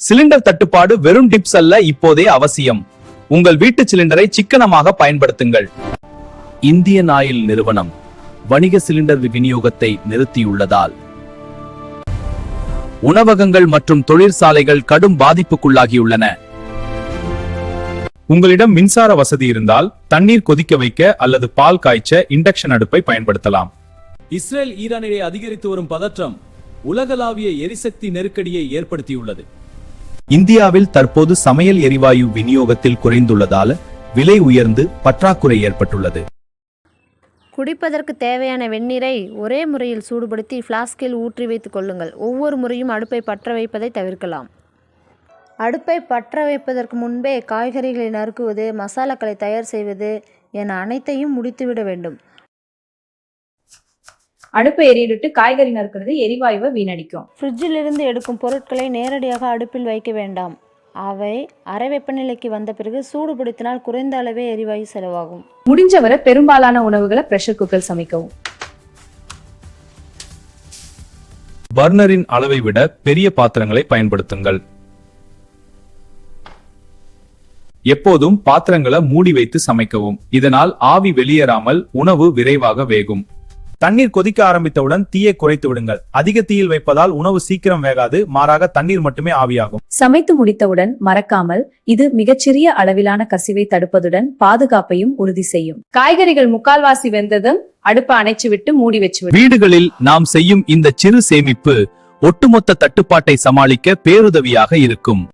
Cylinder தட்டுப்பாடு வெறும் tips அல்ல, இப்போதே அவசியம். உங்கள் வீட்டு சிலிண்டரை சிக்கனமாக பயன்படுத்துங்கள். இந்தியன் ஆயில் நிறுவனம் வணிக சிலிண்டர் விநியோகத்தை நிறுத்தியுள்ளதால் உணவகங்கள் மற்றும் தொழிற்சாலைகள் கடும் பாதிப்புக்குள்ளாகியுள்ளன. உங்களிடம் மின்சார வசதி இருந்தால் தண்ணீர் கொதிக்க வைக்க அல்லது பால் காய்ச்ச இண்டக்ஷன் அடுப்பை பயன்படுத்தலாம். இஸ்ரேல் ஈரானிடையே அதிகரித்து வரும் பதற்றம் உலகளாவிய எரிசக்தி நெருக்கடியை ஏற்படுத்தியுள்ளது. இந்தியாவில் தற்போது சமையல் எரிவாயு விநியோகத்தில் குறைந்துள்ளதால் விலை உயர்ந்து பற்றாக்குறை ஏற்பட்டுள்ளது. குடிப்பதற்கு தேவையான வெந்நீரை ஒரே முறையில் சூடுபடுத்தி ஃப்ளாஸ்கில் ஊற்றி வைத்துக் கொள்ளுங்கள். ஒவ்வொரு முறையும் அடுப்பை பற்ற வைப்பதை தவிர்க்கலாம். அடுப்பை பற்ற வைப்பதற்கு முன்பே காய்கறிகளை நறுக்குவது, மசாலாக்களை தயார் செய்வது என அனைத்தையும் முடித்துவிட வேண்டும். அடுப்பை எரியிட்டு காய்கறி நறுக்கிறது எரிவாயுவை வீணடிக்கும். ஃப்ரிட்ஜில் இருந்து எடுக்கும் பொருட்களை நேரடியாக அடுப்பில் வைக்க வேண்டாம். அவை அறை வெப்பநிலைக்கு வந்த பிறகு சூடுபடுத்தினால் குறைந்த அளவே எரிவாயு செலவாகும். முடிஞ்சவரை பெரும்பாலான உணவுகளை பிரஷர் குக்கர் சமைக்கவும். பர்னரின் அளவை விட பெரிய பாத்திரங்களை பயன்படுத்துங்கள். எப்போதும் பாத்திரங்களை மூடி வைத்து சமைக்கவும். இதனால் ஆவி வெளியேறாமல் உணவு விரைவாக வேகும். தண்ணீர் கொதிக்க ஆரம்பித்தவுடன் தீயை குறைத்து விடுங்கள். அதிக தீயில் வைப்பதால் உணவு சீக்கிரம் வேகாது, மாறாக தண்ணீர் மட்டுமே ஆவியாகும். சமைத்து முடித்தவுடன் மறக்காமல், இது மிகச்சிறிய அளவிலான கசிவை தடுப்பதுடன் பாதுகாப்பையும் உறுதி செய்யும். காய்கறிகள் முக்கால்வாசி வெந்ததும் அடுப்பை அணைச்சு விட்டு மூடி வச்சு. வீடுகளில் நாம் செய்யும் இந்த சிறு சேமிப்பு ஒட்டுமொத்த தட்டுப்பாட்டை சமாளிக்க பேருதவியாக இருக்கும்.